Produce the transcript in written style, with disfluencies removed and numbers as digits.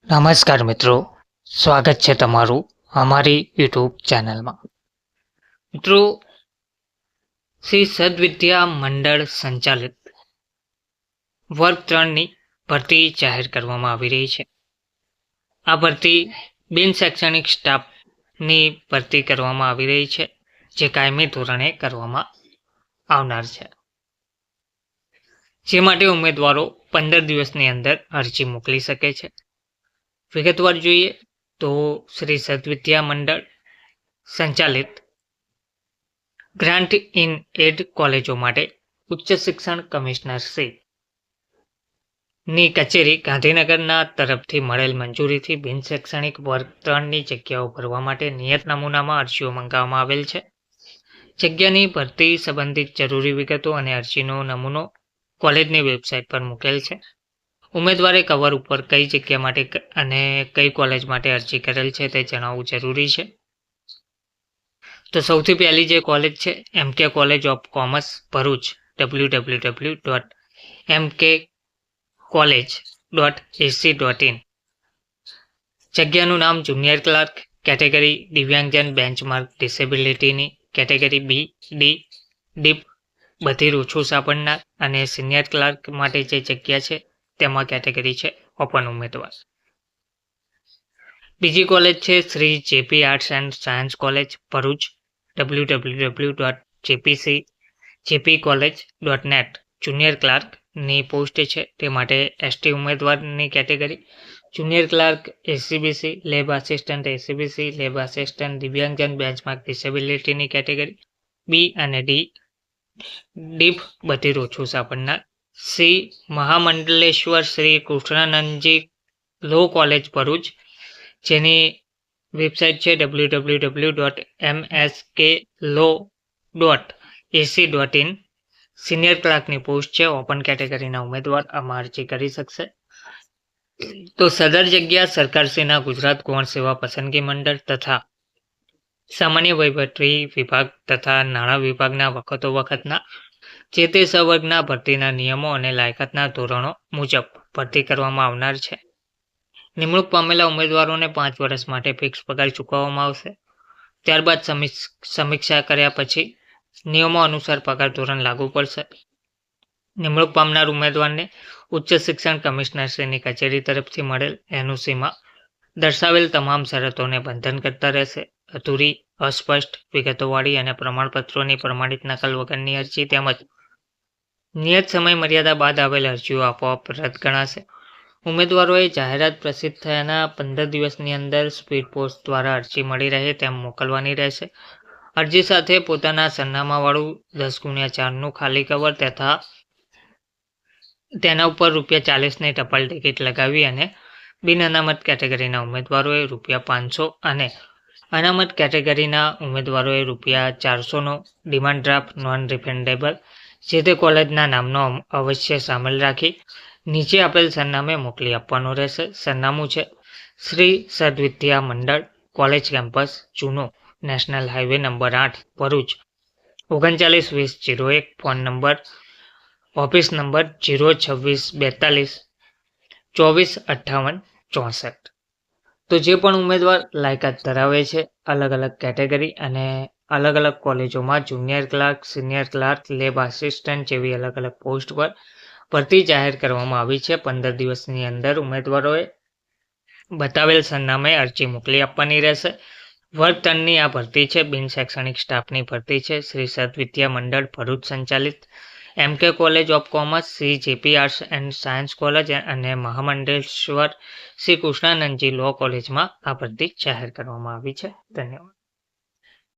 નમસ્કાર મિત્રો, સ્વાગત છે તમારું અમારી યુટ્યુબ ચેનલમાં. મિત્રો, શ્રી સદવિદ્યા મંડળ સંચાલિત વર્ગ 3ની ભરતી જાહેર કરવામાં આવી રહી છે. આ ભરતી બિન શૈક્ષણિક સ્ટાફની ભરતી કરવામાં આવી રહી છે, જે કાયમી ધોરણે કરવામાં આવનાર છે. જે માટે ઉમેદવારો 15 દિવસની અંદર અરજી મોકલી શકે છે. વિગતવાર જોઈએ તો શ્રી સદવિદ્યા મંડળ સંચાલિત ગ્રાન્ટ ઇન એડ કોલેજો માટે ઉચ્ચ શિક્ષણ કમિશનર શ્રી ની કચેરી ગાંધીનગરના તરફથી મળેલ મંજૂરીથી બિન શૈક્ષણિક વર્ગ 3ની જગ્યાઓ ભરવા માટે નિયત નમૂનામાં અરજીઓ મંગાવવામાં આવેલ છે. જગ્યાની ભરતી સંબંધિત જરૂરી વિગતો અને અરજીનો નમૂનો કોલેજની વેબસાઇટ પર મૂકેલ છે. ઉમેદવારે કવર ઉપર કઈ જગ્યા માટે અને કઈ કોલેજ માટે અરજી કરેલ છે તે જણાવવું જરૂરી છે. તો સૌથી પહેલી જે કોલેજ છે MK college of commerce Bharuch www.mkcollege.ac.in. જગ્યાનું નામ જુનિયર ક્લાર્ક, કેટેગરી દિવ્યાંગજન બેન્ચમાર્ક ડિસેબિલિટીની, કેટેગરી બી ડી ડીપ બધી ઓછું સાંભળનાર, અને સિનિયર ક્લાર્ક માટે જે જગ્યા છે તેમાં કેટેગરી છે ઓપન ઉમેદવાર. બીજી કોલેજ છે Shri JP arts and science college Bharuch www.jpcollege.net. Junior ક્લાર્કની પોસ્ટ છે તે માટે એસટી ઉમેદવારની category junior clerk SEBC, lab assistant SEBC, lab assistant દિવ્યાંગજન બેન્ચમાર્ક ડિસેબિલિટીની કેટેગરી બી અને ડીપ બધી ઓછું સાંભળનાર. શ્રી મહામંડલેશ્વર શ્રી કૃષ્ણાનંદજી લો કોલેજ ભરૂચ, જેની વેબસાઇટ છે www.msklo.ac.in. સિનિયર ક્લાર્કની પોસ્ટ છે ઓપન કેટેગરીના ઉમેદવાર આમાં અરજી કરી શકશે. તો સદર જગ્યા સરકારશ્રીના ગુજરાત ગૌણ સેવા પસંદગી મંડળ તથા સામાન્ય વહીવટી વિભાગ તથા નાણાં વિભાગના વખતોના જે તે સંવર્ગના ભરતીના નિયમો અને લાયકાતના ધોરણો મુજબ ભરતી કરવામાં આવનાર છે. નિમણૂક પામેલા ઉમેદવારોને 5 વર્ષ માટે ફિક્સ પગાર ચૂકવવામાં આવશે. ત્યારબાદ સમીક્ષા કર્યા પછી નિયમો અનુસાર પગાર ધોરણ લાગુ પડશે. નિમણૂક પામનાર ઉમેદવારને ઉચ્ચ શિક્ષણ કમિશનરશ્રીની કચેરી તરફથી મળેલ એનઓસીમાં દર્શાવેલ તમામ શરતોને બંધન કરતા રહેશે. અધૂરી, અસ્પષ્ટ, વિગતોવાળી અને પ્રમાણપત્રોની પ્રમાણિત નકલ વગરની અરજી તેમજ નિયત સમય મર્યાદા બાદ આવેલ અરજીઓ આપોઆપ રદ ગણાશે. ઉમેદવારોએ જાહેરાત પ્રસિદ્ધ થયાના 15 દિવસની અંદર સ્પીડ પોસ્ટ દ્વારા અરજી મળી રહે તેમ મોકલવાની રહેશે. અરજી સાથે પોતાના સરનામાવાળું 10x4નું ખાલી કવર તથા તેના ઉપર ₹40ની ટપાલ ટિકિટ લગાવી અને બિન અનામત કેટેગરીના ઉમેદવારોએ ₹500 અને અનામત કેટેગરીના ઉમેદવારોએ ₹400નો ડિમાન્ડ ડ્રાફ્ટ નોન રિફંડેબલ જે તે કોલેજના નામનો અવશ્ય સામેલ રાખી નીચે આપેલ સરનામે મોકલી આપવાનો રહેશે. સરનામું છે શ્રી સદવિદ્યા મંડળ કોલેજ કેમ્પસ જૂનો national highway number 8 Bharuch 392001. Phone number office number 02642 245864. તો જે પણ ઉમેદવાર લાયકાત ધરાવે છે અલગ અલગ કેટેગરી અને અલગ અલગ કોલેજોમાં junior clerk, senior clerk, lab assistant જેવી અલગ અલગ પોસ્ટ પર ભરતી જાહેર કરવામાં આવી છે. 15 દિવસની અંદર ઉમેદવારોએ બતાવેલ સરનામે અરજી મોકલી આપવાની રહેશે. વર્ગ 3ની આ ભરતી છે બિન શૈક્ષણિક સ્ટાફની ભરતી છે. શ્રી સદવિદ્યા મંડળ ભરૂચ સંચાલિત MK college of commerce, Shri JP arts and science college અને મહામંડલેશ્વર શ્રી કૃષ્ણાનંદજી લો કોલેજમાં આ ભરતી જાહેર કરવામાં આવી છે. ધન્યવાદ.